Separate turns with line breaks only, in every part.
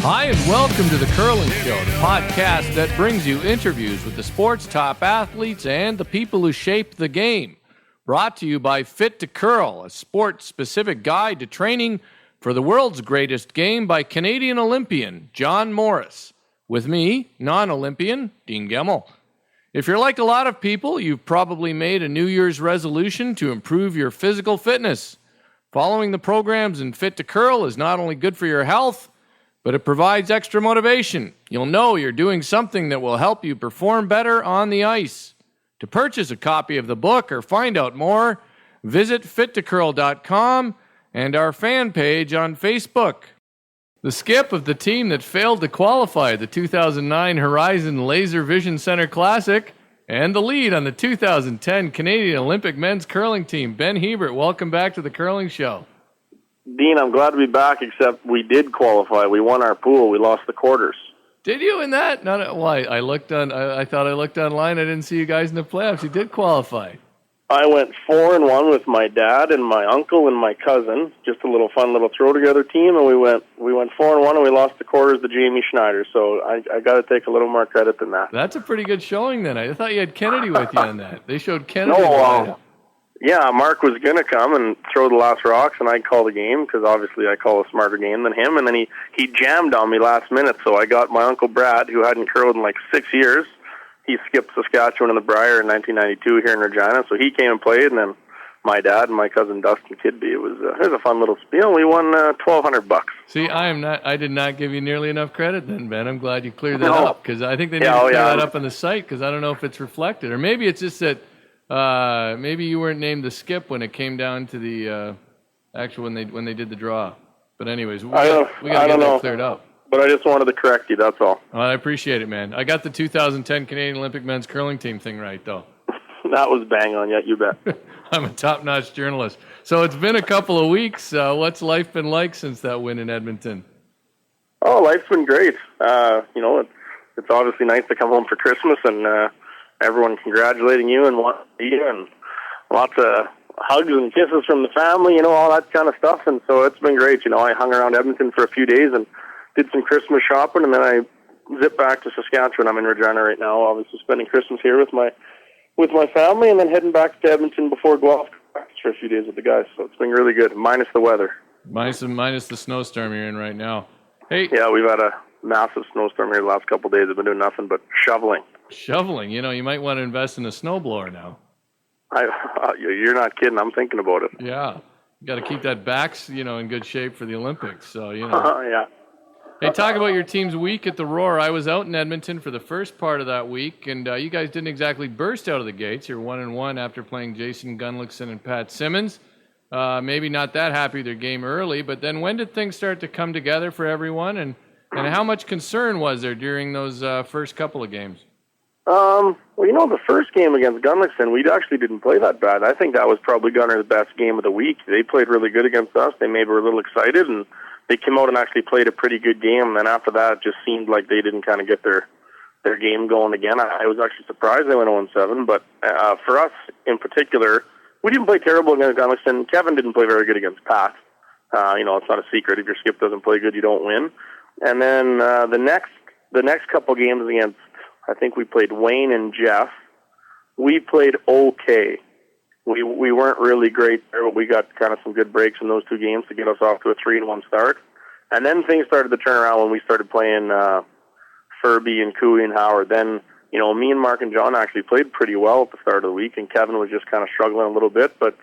Hi, and welcome to The Curling Show, the podcast that brings you interviews with the sport's top athletes and the people who shape the game. Brought to you by Fit to Curl, a sport-specific guide to training for the world's greatest game by Canadian Olympian John Morris. With me, non-Olympian, Dean Gemmell. If you're like a lot of people, you've probably made a New Year's resolution to improve your physical fitness. Following the programs in Fit to Curl is not only good for your health, but it provides extra motivation. You'll know you're doing something that will help you perform better on the ice. To purchase a copy of the book or find out more, visit fittocurl.com and our fan page on Facebook. The skip of the team that failed to qualify at the 2009 Horizon Laser Vision Center Classic and the lead on the 2010 Canadian Olympic men's curling team, Ben Hebert. Welcome back to the Curling Show.
Dean, I'm glad to be back, except we did qualify. We won our pool. We lost the quarters.
Did you in that? Why? I thought I looked online. I didn't see you guys in the playoffs. You did qualify.
I went 4-1 with my dad and my uncle and my cousin. Just a little fun little throw together team, and we went 4-1 and we lost the quarters to Jamie Schneider. So I got to take a little more credit than that.
That's a pretty good showing then. I thought you had Kennedy with you on that. They showed Kennedy.
Yeah, Mark was going to come and throw the last rocks, and I'd call the game, because obviously I call a smarter game than him, and then he jammed on me last minute, so I got my Uncle Brad, who hadn't curled in like 6 years. He skipped Saskatchewan in the Brier in 1992 here in Regina, so he came and played, and then my dad and my cousin Dustin Kidby. It was a fun little spiel. We won $1,200.
See, I did not give you nearly enough credit then, Ben. I'm glad you cleared that up, because I think they need to clear that up on the site, because I don't know if it's reflected, or maybe it's just that maybe you weren't named the skip when it came down to the when they did the draw. But anyways, we got to get that cleared up.
But I just wanted to correct you, that's all.
Well, I appreciate it, man. I got the 2010 Canadian Olympic men's curling team thing right, though.
That was bang on, you bet.
I'm a top-notch journalist. So it's been a couple of weeks. What's life been like since that win in Edmonton?
Oh, life's been great. It's obviously nice to come home for Christmas and everyone congratulating you and wanting to see you, and lots of hugs and kisses from the family, all that kind of stuff. And so it's been great. I hung around Edmonton for a few days and did some Christmas shopping, and then I zipped back to Saskatchewan. I'm in Regina right now, obviously spending Christmas here with my family, and then heading back to Edmonton before go off for a few days with the guys. So it's been really good, minus the weather.
Minus the snowstorm you're in right now. Hey.
Yeah, we've had a massive snowstorm here the last couple of days. I've been doing nothing but shoveling.
Shoveling, you might want to invest in a snowblower now.
You're not kidding. I'm thinking about it.
Yeah, you got to keep that back, in good shape for the Olympics. So
Yeah.
Hey, talk about your team's week at the Roar. I was out in Edmonton for the first part of that week, and you guys didn't exactly burst out of the gates. You're 1-1 after playing Jason Gunlickson and Pat Simmons. Maybe not that happy with their game early, but then when did things start to come together for everyone, and how much concern was there during those first couple of games?
Well, the first game against Gunlickson, we actually didn't play that bad. I think that was probably Gunner's best game of the week. They played really good against us. They maybe were a little excited, and they came out and actually played a pretty good game. And then after that, it just seemed like they didn't kind of get their game going again. I was actually surprised they went 0-7, but for us in particular, we didn't play terrible against Gunlickson. Kevin didn't play very good against Pat. It's not a secret. If your skip doesn't play good, you don't win. And then the next couple games against, I think we played Wayne and Jeff. We played okay. We weren't really great there, but we got kind of some good breaks in those two games to get us off to a 3-1 start. And then things started to turn around when we started playing Furby and Cooey and Howard. Then, me and Mark and John actually played pretty well at the start of the week, and Kevin was just kind of struggling a little bit, but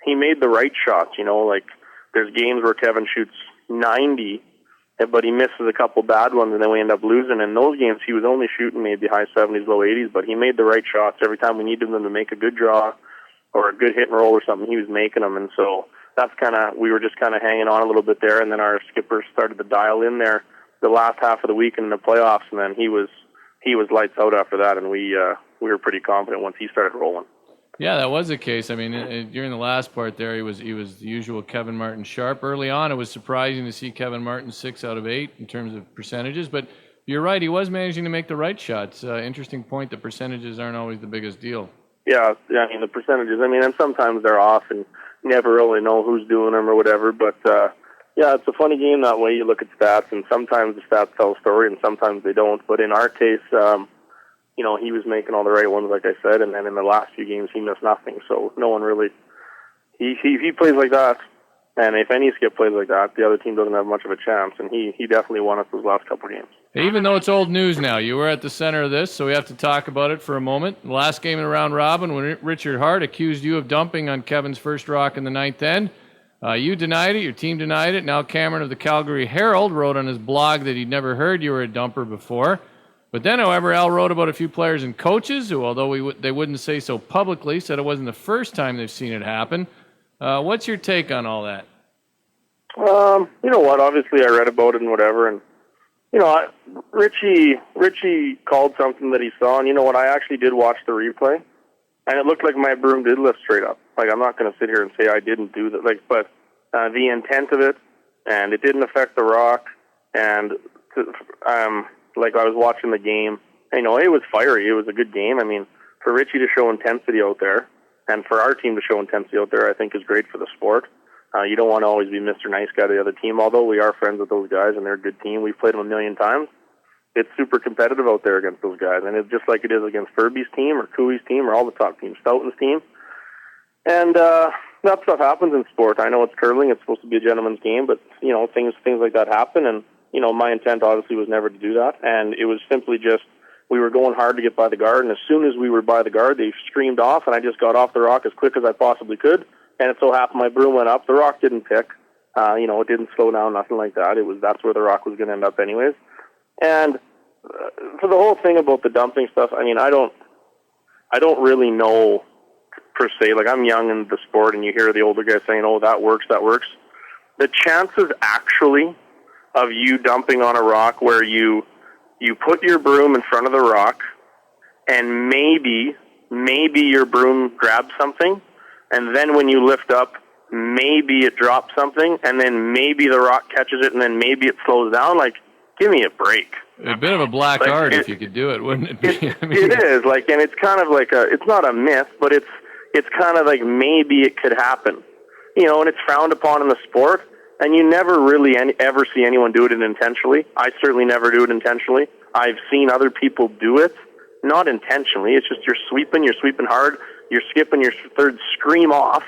he made the right shots. Like there's games where Kevin shoots 90, but he misses a couple bad ones, and then we end up losing. In those games, he was only shooting maybe high 70s, low 80s, but he made the right shots. Every time we needed them to make a good draw or a good hit and roll or something, he was making them. And so that's we were just kind of hanging on a little bit there, and then our skipper started to dial in there the last half of the week in the playoffs, and then he was lights out after that, and we were pretty confident once he started rolling.
Yeah, that was the case. I mean, during the last part there, he was the usual Kevin Martin sharp. Early on, it was surprising to see Kevin Martin 6 out of 8 in terms of percentages, but you're right, he was managing to make the right shots. Interesting point, the percentages aren't always the biggest deal.
Yeah, the percentages, and sometimes they're off and you never really know who's doing them or whatever, but Yeah, it's a funny game that way. You look at stats, and sometimes the stats tell a story, and sometimes they don't. But in our case, he was making all the right ones, like I said, and then in the last few games, he missed nothing. So no one really... He plays like that, and if any skip plays like that, the other team doesn't have much of a chance, and he definitely won us those last couple of games.
Even though it's old news now, you were at the center of this, so we have to talk about it for a moment. The last game in the round robin, when Richard Hart accused you of dumping on Kevin's first rock in the ninth end, you denied it, your team denied it. Now Cameron of the Calgary Herald wrote on his blog that he'd never heard you were a dumper before. But then, however, Al wrote about a few players and coaches who, although they wouldn't say so publicly, said it wasn't the first time they've seen it happen. What's your take on all that?
You know what? Obviously, I read about it and whatever, and Richie called something that he saw, and you know what? I actually did watch the replay, and it looked like my broom did lift straight up. Like, I'm not going to sit here and say I didn't do that. Like, but the intent of it, and it didn't affect the rock, and like I was watching the game, it was fiery. It was a good game. I mean, for Richie to show intensity out there, and for our team to show intensity out there, I think is great for the sport. You don't want to always be Mr. Nice Guy to the other team, although we are friends with those guys, and they're a good team. We've played them a million times. It's super competitive out there against those guys, and it's just like it is against Furby's team or Cooey's team or all the top teams, Stoughton's team. And that stuff happens in sport. I know it's curling. It's supposed to be a gentleman's game, but, things like that happen, and, my intent obviously was never to do that, and it was simply just we were going hard to get by the guard, and as soon as we were by the guard, they streamed off, and I just got off the rock as quick as I possibly could. And it so happened my broom went up. The rock didn't pick. It didn't slow down, nothing like that. That's where the rock was going to end up anyways. And for the whole thing about the dumping stuff, I mean, I don't really know per se. Like, I'm young in the sport, and you hear the older guys saying, "Oh, that works." The chances actually of you dumping on a rock where you put your broom in front of the rock, and maybe your broom grabs something. And then when you lift up, maybe it drops something, and then maybe the rock catches it, and then maybe it slows down. Like, give me a break.
A bit of a black art if you could do it, wouldn't it be?
It is, and it's kind of like it's not a myth, but it's kind of like maybe it could happen. And it's frowned upon in the sport, and you never really ever see anyone do it intentionally. I certainly never do it intentionally. I've seen other people do it, not intentionally. It's just you're sweeping hard. You're skipping your third scream off,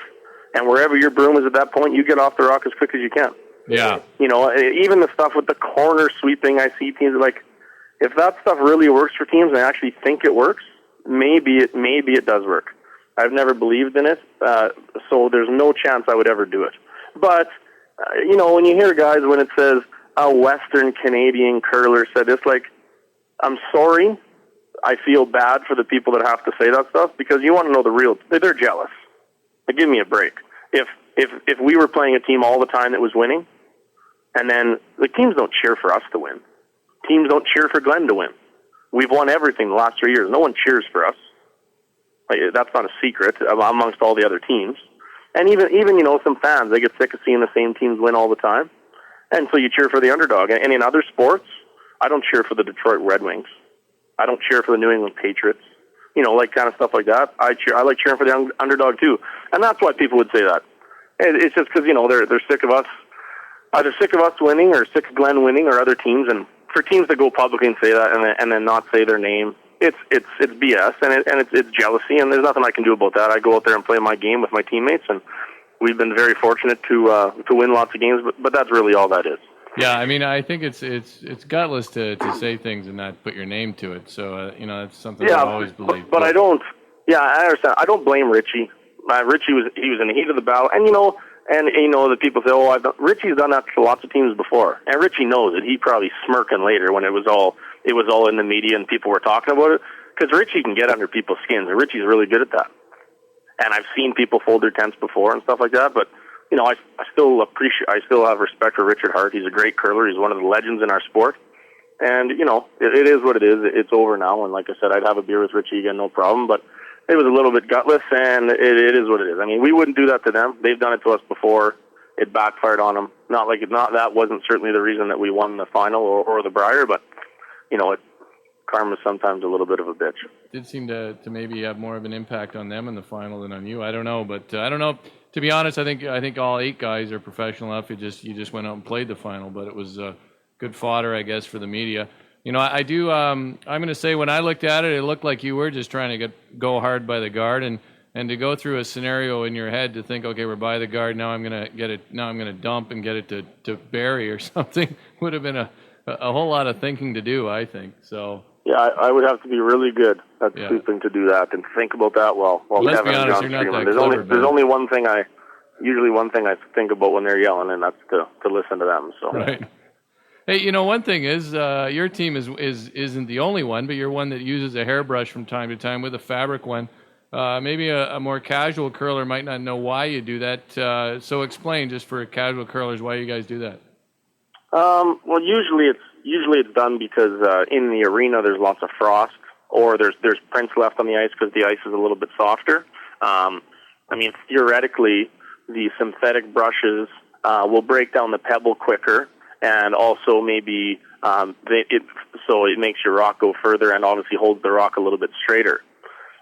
and wherever your broom is at that point, you get off the rock as quick as you can.
Yeah.
Even the stuff with the corner sweeping, I see teams if that stuff really works for teams and I actually think it works, maybe it does work. I've never believed in it, so there's no chance I would ever do it. But, when you hear guys, when it says a Western Canadian curler said this, I'm sorry. I feel bad for the people that have to say that stuff because you want to know the real. They're jealous. Give me a break. If we were playing a team all the time that was winning, and then the teams don't cheer for us to win. Teams don't cheer for Glenn to win. We've won everything the last 3 years. No one cheers for us. That's not a secret amongst all the other teams. And even some fans, they get sick of seeing the same teams win all the time, and so you cheer for the underdog. And in other sports, I don't cheer for the Detroit Red Wings. I don't cheer for the New England Patriots, kind of stuff like that. I like cheering for the underdog too, and that's why people would say that. It's just because they're sick of us, either sick of us winning or sick of Glenn winning or other teams. And for teams to go publicly and say that and then not say their name, it's BS and it's jealousy. And there's nothing I can do about that. I go out there and play my game with my teammates, and we've been very fortunate to win lots of games. But that's really all that is.
Yeah, I mean, I think it's gutless to say things and not put your name to it. So, that's something I've always believed.
But I don't. Yeah, I understand. I don't blame Richie. Richie was in the heat of the battle, and the people say, Richie's done that to lots of teams before, and Richie knows it. He probably smirking later when it was all in the media and people were talking about it, because Richie can get under people's skins, and Richie's really good at that. And I've seen people fold their tents before and stuff like that, but. I still have respect for Richard Hart. He's a great curler. He's one of the legends in our sport. And, it is what it is. It's over now. And like I said, I'd have a beer with Richie again, no problem. But it was a little bit gutless, and it is what it is. I mean, we wouldn't do that to them. They've done it to us before. It backfired on them. That wasn't certainly the reason that we won the final or the Brier, but, karma's sometimes a little bit of a bitch.
Did seem to maybe have more of an impact on them in the final than on you. I don't know, but I don't know. To be honest, I think all 8 guys are professional enough. You just went out and played the final, but it was good fodder, I guess, for the media. I do. I'm going to say when I looked at it, it looked like you were just trying to go hard by the guard, and to go through a scenario in your head to think, okay, we're by the guard now. I'm going to get it. Now I'm going to dump and get it to Barry or something. Would have been a whole lot of thinking to do, I think. So.
Yeah, I would have to be really good at sleeping to do that and think about that while
Let's
Kevin
be honest,
and John
you're not
streaming.
that clever,
There's only one thing I think about when they're yelling, and that's to listen to them. So.
Right. Hey, one thing is your team isn't the only one, but you're one that uses a hairbrush from time to time with a fabric one. Maybe a more casual curler might not know why you do that. So explain, just for casual curlers, why you guys do that.
Well, usually it's done because in the arena there's lots of frost, or there's prints left on the ice because the ice is a little bit softer. Theoretically, the synthetic brushes will break down the pebble quicker, and also maybe so it makes your rock go further and obviously holds the rock a little bit straighter.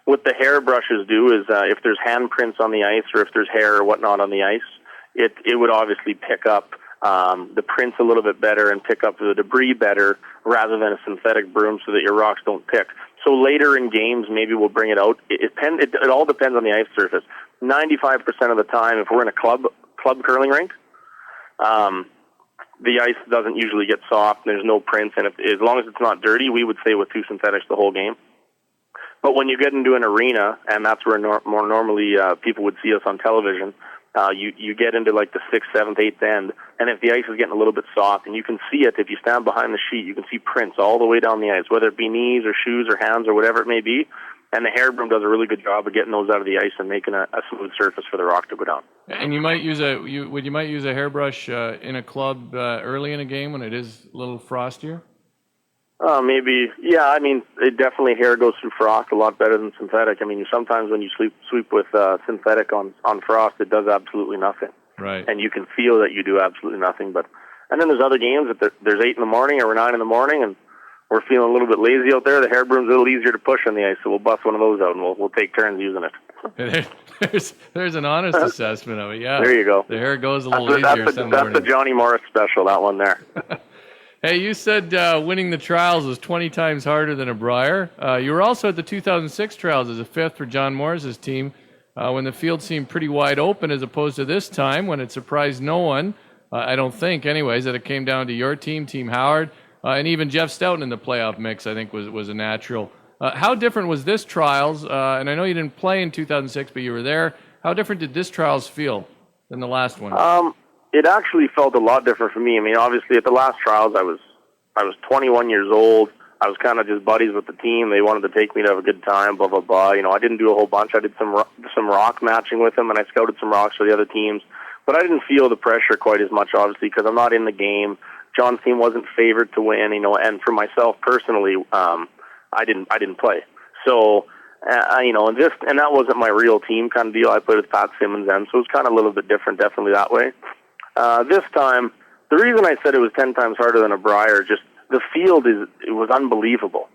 What the hair brushes do is if there's handprints on the ice or if there's hair or whatnot on the ice, it would obviously pick up the prints a little bit better and pick up the debris better rather than a synthetic broom so that your rocks don't pick. So later in games, maybe we'll bring it out. It all depends on the ice surface. 95% of the time, if we're in a club curling rink, the ice doesn't usually get soft and there's no prints. And as long as it's not dirty, we would stay with 2 synthetics the whole game. But when you get into an arena, and that's where more normally people would see us on television, you get into like the 6th, 7th, 8th end, and if the ice is getting a little bit soft, and you can see it, if you stand behind the sheet, you can see prints all the way down the ice, whether it be knees or shoes or hands or whatever it may be, and the hair broom does a really good job of getting those out of the ice and making a smooth surface for the rock to go down.
And you might use a hairbrush in a club early in a game when it is a little frostier?
Maybe, yeah. It hair goes through frost a lot better than synthetic. Sometimes when you sweep with synthetic on frost, it does absolutely nothing.
Right.
And you can feel that you do absolutely nothing. And then there's other games that there's 8 in the morning or 9 in the morning, and we're feeling a little bit lazy out there. The hair broom's a little easier to push on the ice, so we'll bust one of those out and we'll take turns using it.
There's an honest assessment of it. Yeah.
There you go.
The hair goes a little easier.
That's the Johnny Morris special. That one there.
Hey, you said winning the trials was 20 times harder than a Brier. You were also at the 2006 trials as a 5th for John Morris's team when the field seemed pretty wide open, as opposed to this time when it surprised no one, I don't think anyways, that it came down to your team, Team Howard, and even Jeff Stoughton in the playoff mix, I think was a natural. How different was this trials? And I know you didn't play in 2006, but you were there. How different did this trials feel than the last one?
It actually felt a lot different for me. Obviously, at the last trials, I was 21 years old. I was kind of just buddies with the team. They wanted to take me to have a good time, blah, blah, blah. I didn't do a whole bunch. I did some rock matching with them, and I scouted some rocks for the other teams. But I didn't feel the pressure quite as much, obviously, because I'm not in the game. John's team wasn't favored to win, and for myself personally, I didn't play. So, and that wasn't my real team kind of deal. I played with Pat Simmons then, so it was kind of a little bit different, definitely that way. This time, the reason I said it was 10 times harder than a Brier, just the field it was unbelievable.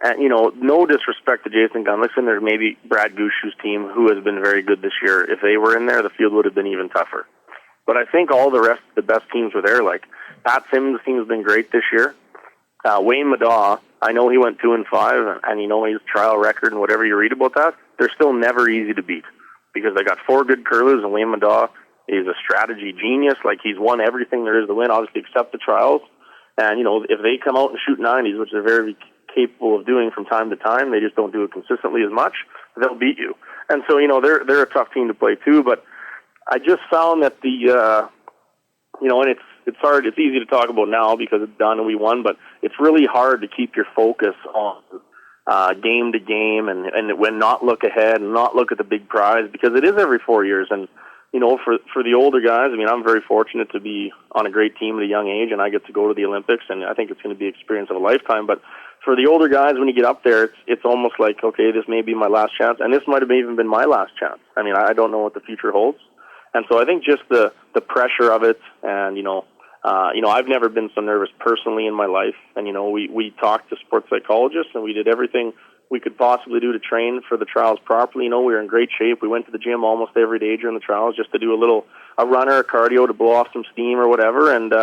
And, no disrespect to Jason Gunlickson, there's maybe Brad Gushu's team, who has been very good this year. If they were in there, the field would have been even tougher. But I think all the rest of the best teams were there. Like, Pat Simmons' team has been great this year. Wayne Madaw, I know he went 2-5, and his trial record and whatever you read about that, they're still never easy to beat because they got 4 good curlers, and Wayne Madaw is a strategy genius. Like, he's won everything there is to win, obviously except the trials. And, if they come out and shoot 90s, which they're very capable of doing from time to time, they just don't do it consistently as much, they'll beat you. And so, they're a tough team to play too, but I just found that and it's hard, it's easy to talk about now because it's done and we won, but it's really hard to keep your focus on game to game and when not look ahead and not look at the big prize, because it is every 4 years. And for the older guys, I'm very fortunate to be on a great team at a young age, and I get to go to the Olympics, and I think it's going to be an experience of a lifetime. But for the older guys, when you get up there, it's almost like, okay, this may be my last chance, and this might have even been my last chance. I don't know what the future holds. And so I think just the pressure of it and, I've never been so nervous personally in my life. And, we talked to sports psychologists, and we did everything we could possibly do to train for the trials properly. We were in great shape. We went to the gym almost every day during the trials just to do a run or a cardio to blow off some steam or whatever. And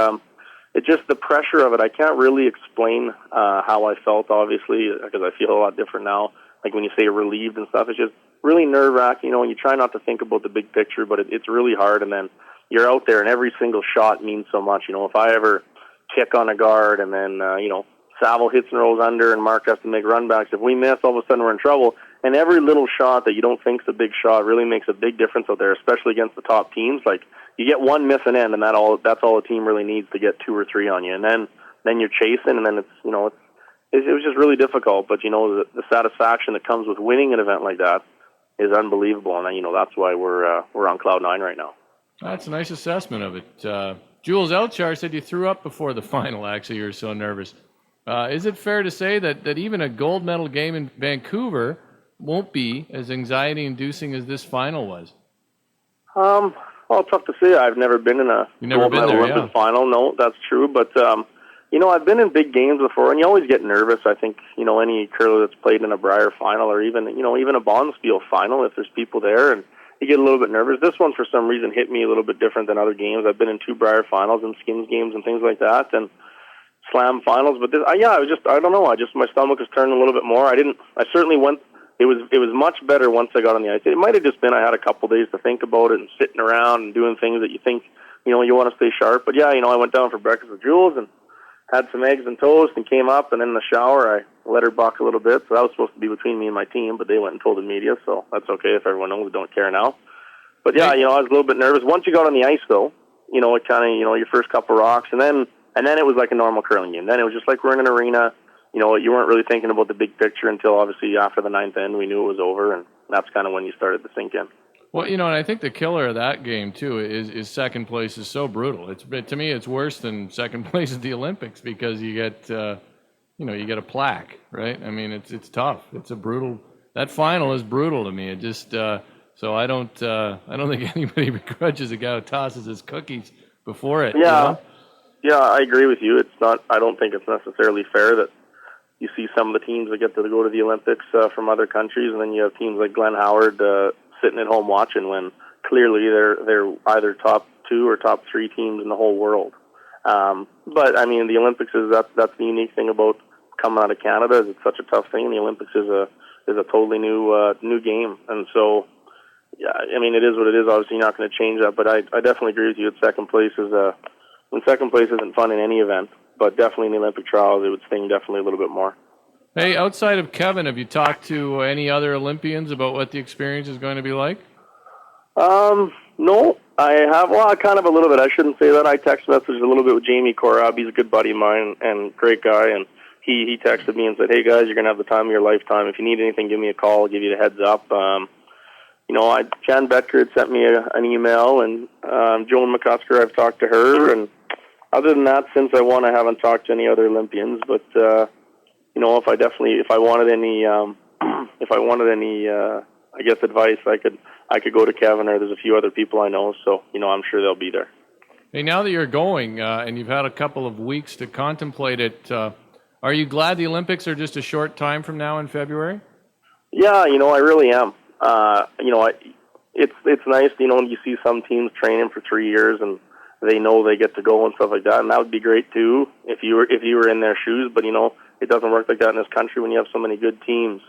it's just the pressure of it. I can't really explain how I felt, obviously, because I feel a lot different now. Like when you say relieved and stuff, it's just really nerve-wracking, and you try not to think about the big picture, but it's really hard. And then you're out there, and every single shot means so much. If I ever kick on a guard, and then, Saville hits and rolls under, and Mark has to make runbacks. If we miss, all of a sudden we're in trouble. And every little shot that you don't think is a big shot really makes a big difference out there, especially against the top teams. Like, you get one missing end, and that's all a team really needs to get 2 or 3 on you. And then you're chasing, and then it was just really difficult. But, the satisfaction that comes with winning an event like that is unbelievable. And, that's why we're on cloud 9 right now.
That's a nice assessment of it. Jules Elchar said you threw up before the final, actually. You were so nervous. Is it fair to say that even a gold medal game in Vancouver won't be as anxiety-inducing as this final was?
Well, it's tough to say. I've never been in a gold medal Olympic final. No, that's true. But, I've been in big games before, and you always get nervous. I think, any curler that's played in a Brier final or even a Bonspiel final, if there's people there, and you get a little bit nervous. This one, for some reason, hit me a little bit different than other games. I've been in 2 Brier finals and Skins games and things like that, and Slam finals. But this, I don't know. My stomach was turning a little bit more. I certainly went. It was much better once I got on the ice. It might have just been I had a couple days to think about it and sitting around and doing things that you think, you want to stay sharp. But I went down for breakfast with Jules and had some eggs and toast and came up, and in the shower I let her buck a little bit. So that was supposed to be between me and my team, but they went and told the media, so that's okay if everyone knows. We don't care now. But I was a little bit nervous. Once you got on the ice, though, it kind of, your first couple rocks, and then it was like a normal curling game. Then it was just like we're in an arena. You weren't really thinking about the big picture until obviously after the 9th end we knew it was over, and that's kind of when you started to sink in.
Well, and I think the killer of that game too is second place is so brutal. To me it's worse than second place at the Olympics because you get you get a plaque, right? I mean it's tough. It's a brutal. That final is brutal to me. It just so I don't think anybody begrudges a guy who tosses his cookies before it.
Yeah. Yeah, I agree with you. It's not. I don't think it's necessarily fair that you see some of the teams that get to go to the Olympics from other countries, and then you have teams like Glenn Howard sitting at home watching when clearly they're either top 2 or top 3 teams in the whole world. But I mean, the Olympics that's the unique thing about coming out of Canada. Is it's such a tough thing. The Olympics is a totally new game, and so yeah, I mean it is what it is. Obviously, you're not going to change that. But I definitely agree with you. Second place isn't fun in any event, but definitely in the Olympic trials, it would sting definitely a little bit more.
Hey, outside of Kevin, have you talked to any other Olympians about what the experience is going to be like?
No, I have. Well, kind of a little bit. I shouldn't say that. I text messaged a little bit with Jamie Korab. He's a good buddy of mine and great guy, and he texted me and said, "Hey guys, you're going to have the time of your lifetime. If you need anything, give me a call. I'll give you the heads up." Jan Betker had sent me an email, and Joan McCusker, I've talked to her, and other than that, since I won, I haven't talked to any other Olympians. But if I wanted any, I guess advice, I could go to Kevin, or there's a few other people I know. So I'm sure they'll be there.
Hey, now that you're going and you've had a couple of weeks to contemplate it, are you glad the Olympics are just a short time from now in February?
Yeah, I really am. It's nice, when you see some teams training for 3 years and they know they get to go and stuff like that, and that would be great too if you were in their shoes. But it doesn't work like that in this country when you have so many good teams.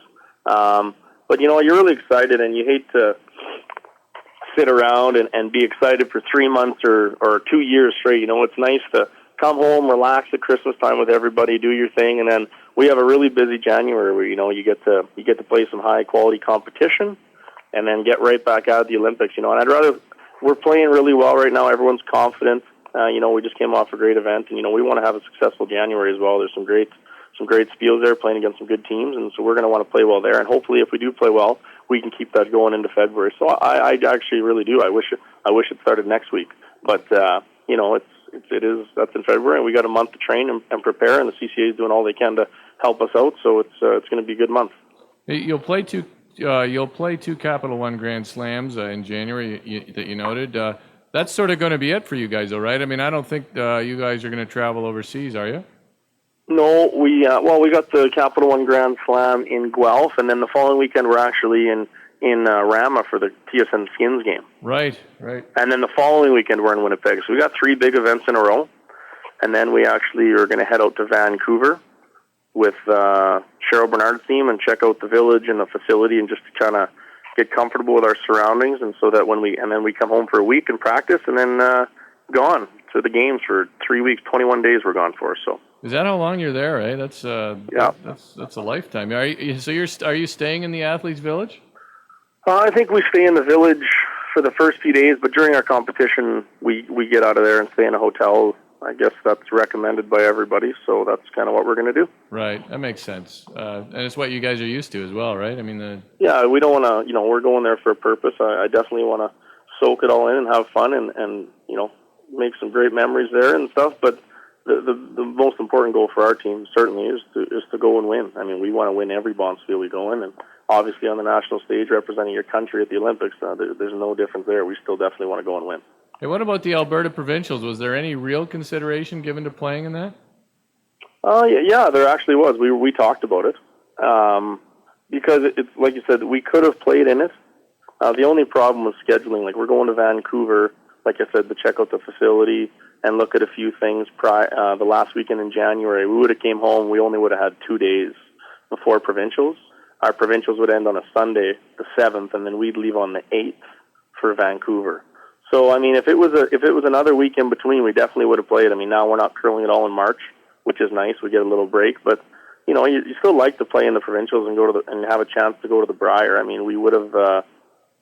But you're really excited, and you hate to sit around and be excited for 3 months or 2 years straight. It's nice to come home, relax at Christmas time with everybody, do your thing, and then we have a really busy January where you get to play some high quality competition, and then get right back out of the Olympics. And we're playing really well right now. Everyone's confident. We just came off a great event, and we want to have a successful January as well. There's some great spiels there, playing against some good teams, and so we're going to want to play well there. And hopefully, if we do play well, we can keep that going into February. So I actually really do. I wish it started next week, but that's in February, and we got a month to train and prepare, and the CCA is doing all they can to help us out. So it's going to be a good month.
You'll play two Capital One Grand Slams in January that you noted. That's sort of going to be it for you guys, though, right? I mean, I don't think you guys are going to travel overseas, are you?
No, we got the Capital One Grand Slam in Guelph, and then the following weekend we're actually in Rama for the TSN Skins game.
Right.
And then the following weekend we're in Winnipeg. So we got 3 big events in a row, and then we actually are going to head out to Vancouver with Cheryl Bernard's team and check out the village and the facility and just to kind of get comfortable with our surroundings, and so that when we come home for a week and practice, and then gone to the games for 3 weeks, 21 days we're gone for. So.
Is that how long you're there? Eh? That's that's a lifetime. Are you staying in the Athletes Village?
I think we stay in the village for the first few days, but during our competition, we get out of there and stay in a hotel. I guess that's recommended by everybody, so that's kind of what we're going to do.
Right, that makes sense, and it's what you guys are used to as well, right? I mean,
yeah, we don't want to. We're going there for a purpose. I definitely want to soak it all in and have fun and make some great memories there and stuff. But the most important goal for our team certainly is to go and win. I mean, we want to win every bonspiel we go in, and obviously on the national stage representing your country at the Olympics, there's no difference there. We still definitely want to go and win.
Hey, what about the Alberta Provincials? Was there any real consideration given to playing in that?
Yeah, there actually was. We talked about it because it's like you said, we could have played in it. The only problem was scheduling. Like, we're going to Vancouver, like I said, to check out the facility and look at a few things. The last weekend in January, we would have came home. We only would have had 2 days before provincials. Our provincials would end on a Sunday, the 7th, and then we'd leave on the 8th for Vancouver. So, I mean, if it was another week in between, we definitely would have played. I mean, now we're not curling it all in March, which is nice. We get a little break, but you still like to play in the provincials and and have a chance to go to the Brier. I mean, we would have.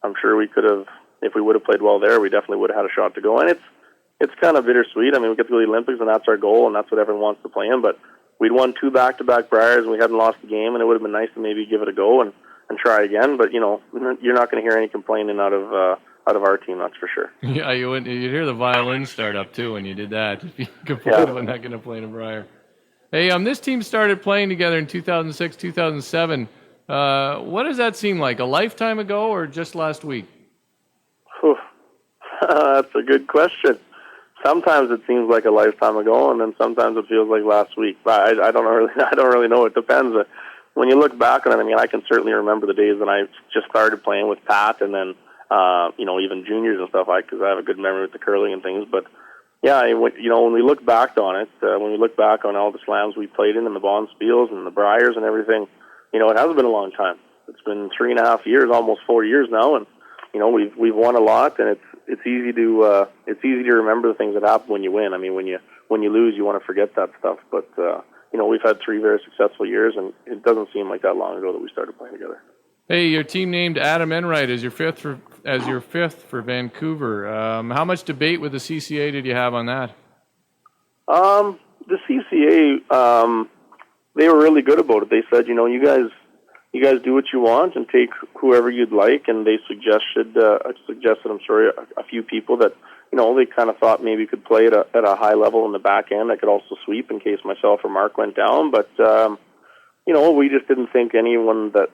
I'm sure we could have, if we would have played well there. We definitely would have had a shot to go. And it's kind of bittersweet. I mean, we get to go to the Olympics, and that's our goal, and that's what everyone wants to play in. But we'd won 2 back-to-back Briers, and we hadn't lost the game, and it would have been nice to maybe give it a go and try again. But you're not going to hear any complaining out of our team, that's for sure.
Yeah, you'd hear the violin start up too when you did that. If you complained about not going to play in a Brier. Hey, this team started playing together in 2006, 2007. What does that seem like? A lifetime ago or just last week?
That's a good question. Sometimes it seems like a lifetime ago, and then sometimes it feels like last week. But I don't really know. It depends. When you look back on it, I mean, I can certainly remember the days when I just started playing with Pat, and then even juniors and stuff, because I have a good memory with the curling and things. But yeah, when we look back on it, when we look back on all the slams we played in and the bonspiels and the Briers and everything, it hasn't been a long time. It's been 3.5 years, almost 4 years now, and we've won a lot, and it's easy to remember the things that happen when you win. I mean, when you lose, you want to forget that stuff. But we've had 3 very successful years, and it doesn't seem like that long ago that we started playing together.
Hey, your team named Adam Enright as your fifth for Vancouver. How much debate with the CCA did you have on that?
The CCA, they were really good about it. They said, you guys do what you want and take whoever you'd like, and they suggested a few people that they kind of thought maybe could play at a high level in the back end. I could also sweep in case myself or Mark went down, but we just didn't think anyone that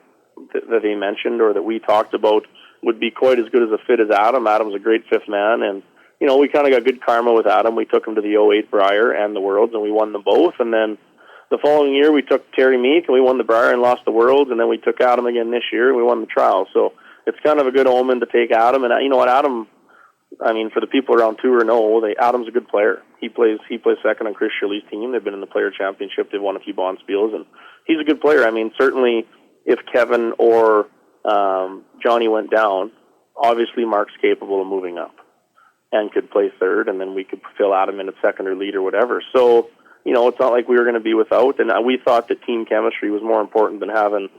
they mentioned or that we talked about would be quite as good as a fit as Adam. Adam's a great fifth man, and we kind of got good karma with Adam. We took him to the 08 Brier and the Worlds, and we won them both. And then the following year, we took Terry Meek, and we won the Brier and lost the Worlds. And then we took Adam again this year, and we won the trial. So it's kind of a good omen to take Adam. And you know what, Adam, I mean, for the people around tour know, Adam's a good player. He plays second on Chris Shirley's team. They've been in the Player Championship. They've won a few bonspiels, and he's a good player. I mean, certainly if Kevin or Johnny went down, obviously Mark's capable of moving up and could play third, and then we could fill Adam in at second or lead or whatever. So, it's not like we were going to be without, and we thought that team chemistry was more important than having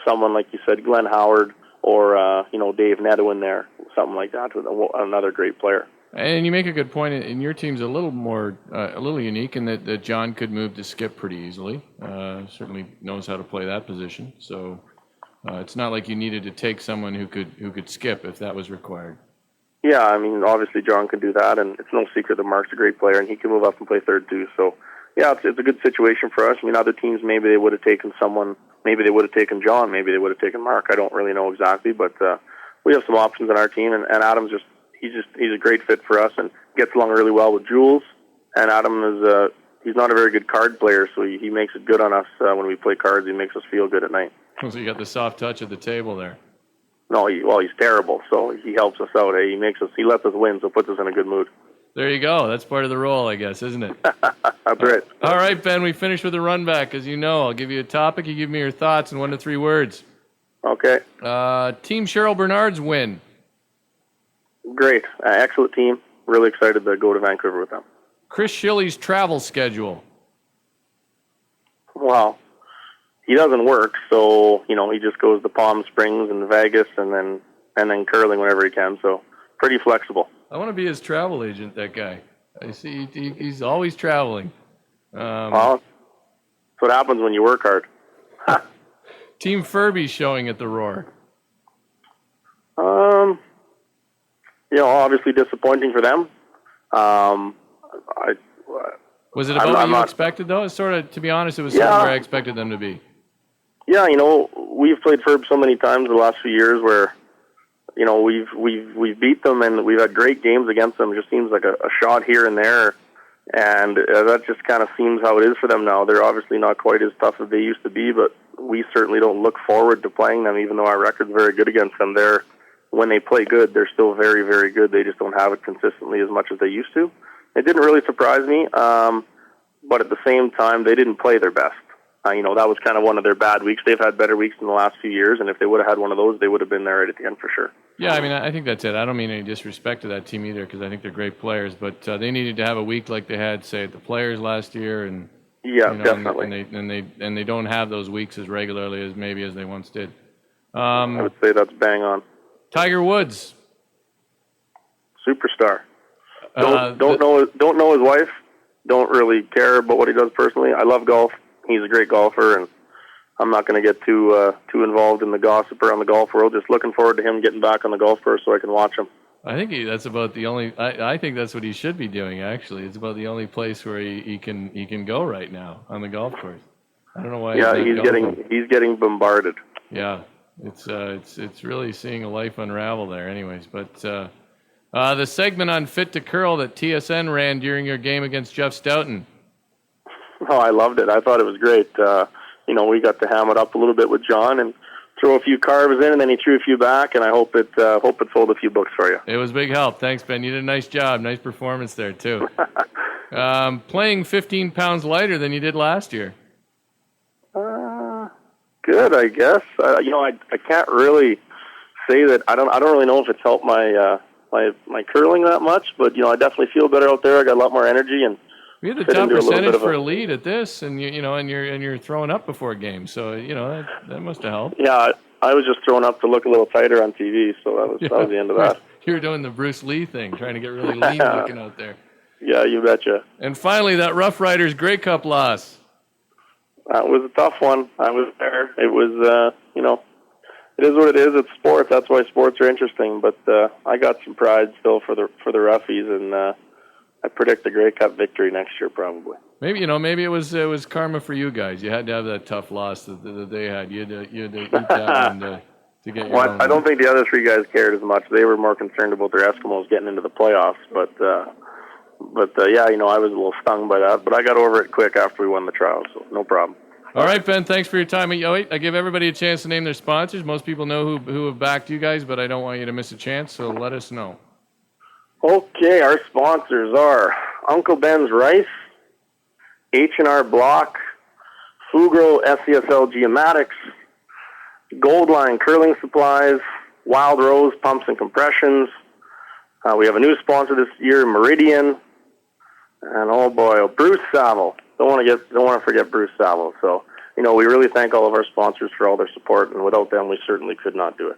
someone, like you said, Glenn Howard or, Dave Neto in there, something like that, with another great player. And
you make a good point, and your team's a little unique in that John could move to skip pretty easily. Certainly knows how to play that position. So it's not like you needed to take someone who could skip if that was required.
Yeah, I mean, obviously John can do that, and it's no secret that Mark's a great player, and he can move up and play third too. So yeah, it's a good situation for us. I mean, other teams, maybe they would have taken someone, maybe they would have taken John, maybe they would have taken Mark. I don't really know exactly, but we have some options on our team, and Adam's he's a great fit for us and gets along really well with Jules. And Adam is he's not a very good card player, so he makes it good on us when we play cards. He makes us feel good at night.
So you got the soft touch at the table there.
No, he's terrible, so he helps us out. He lets us win, so puts us in a good mood.
There you go. That's part of the role, I guess, isn't it?
That's right.
All right, Ben, we finished with a run back. As you know, I'll give you a topic. You give me your thoughts in 1 to 3 words.
Okay.
Team Cheryl Bernard's win.
Great. Excellent team. Really excited to go to Vancouver with them.
Chris Schilly's travel schedule.
Well, he doesn't work, so, he just goes to Palm Springs and Vegas and then curling whenever he can, so pretty flexible.
I want to be his travel agent, that guy. I see he's always traveling.
Well, that's what happens when you work hard.
Team Furby's showing at the Roar.
Obviously disappointing for them.
Was it about what you expected, though? Sort of, to be honest, it was sort of where I expected them to be.
Yeah, we've played Furb so many times the last few years where, we've beat them and we've had great games against them. It just seems like a shot here and there, and that just kind of seems how it is for them now. They're obviously not quite as tough as they used to be, but we certainly don't look forward to playing them, even though our record's very good against them. When they play good, they're still very, very good. They just don't have it consistently as much as they used to. It didn't really surprise me, but at the same time, they didn't play their best. That was kind of one of their bad weeks. They've had better weeks in the last few years, and if they would have had one of those, they would have been there right at the end for sure.
Yeah, I think that's it. I don't mean any disrespect to that team either, because I think they're great players, but they needed to have a week like they had, say, at the Players last year, and
definitely.
And they don't have those weeks as regularly as maybe as they once did.
I would say that's bang on.
Tiger Woods,
superstar. Don't know his wife. Don't really care about what he does personally. I love golf. He's a great golfer, and I'm not going to get too involved in the gossip around the golf world. Just looking forward to him getting back on the golf course so I can watch him.
I think that's about the only. I think that's what he should be doing. Actually, it's about the only place where he can go right now on the golf course. I don't know why.
Yeah, he's getting bombarded.
Yeah, it's really seeing a life unravel there. Anyways, but the segment on Fit to Curl that TSN ran during your game against Jeff Stoughton.
Oh, I loved it. I thought it was great. We got to ham it up a little bit with John and throw a few carves in, and then he threw a few back, and I hope it sold a few books for you.
It was big help. Thanks, Ben. You did a nice job. Nice performance there, too. Playing 15 pounds lighter than you did last year.
Good, I guess. I can't really say that. I don't really know if it's helped my curling that much, but I definitely feel better out there. I got a lot more energy and.
We had the top percentage for a lead at this, and you're throwing up before games, so that must have helped.
Yeah, I was just throwing up to look a little tighter on TV, so that was the end of that.
You were doing the Bruce Lee thing, trying to get really lean looking out there.
Yeah, you betcha.
And finally, that Rough Riders Grey Cup loss.
That was a tough one. I was there. It was, it is what it is. It's sports. That's why sports are interesting. But I got some pride still for the Roughies, and I predict a Grey Cup victory next year, probably.
Maybe it was karma for you guys. You had to have that tough loss that they had. You had to eat that one to get your own.
I don't think the other three guys cared as much. They were more concerned about their Eskimos getting into the playoffs. But yeah, I was a little stung by that. But I got over it quick after we won the trial, so no problem.
All right, Ben, thanks for your time. I give everybody a chance to name their sponsors. Most people know who have backed you guys, but I don't want you to miss a chance, so let us know.
Okay, our sponsors are Uncle Ben's Rice, H&R Block, Fugro SCSL Geomatics, Goldline Curling Supplies, Wild Rose Pumps and Compressions. We have a new sponsor this year, Meridian, and oh boy, Bruce Saville. Don't want to forget Bruce Saville. So, we really thank all of our sponsors for all their support, and without them, we certainly could not do it.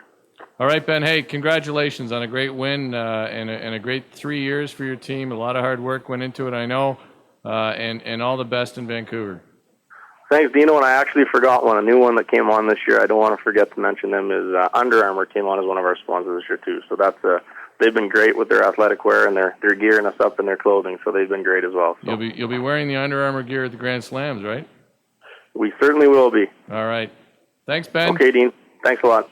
All right, Ben. Hey, congratulations on a great win and a great 3 years for your team. A lot of hard work went into it, I know, and all the best in Vancouver.
Thanks, Dino. And I actually forgot one, a new one that came on this year. I don't want to forget to mention them. Is Under Armour came on as one of our sponsors this year too. So that's they've been great with their athletic wear, and they're gearing us up in their clothing. So they've been great as well. So.
You'll be wearing the Under Armour gear at the Grand Slams, right?
We certainly will be.
All right. Thanks, Ben.
Okay, Dean. Thanks a lot.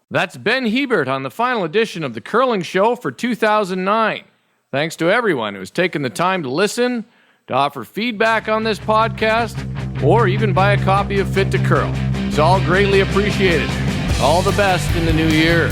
That's Ben Hebert on the final edition of The Curling Show for 2009. Thanks to everyone who has taken the time to listen, to offer feedback on this podcast, or even buy a copy of Fit to Curl. It's all greatly appreciated. All the best in the new year.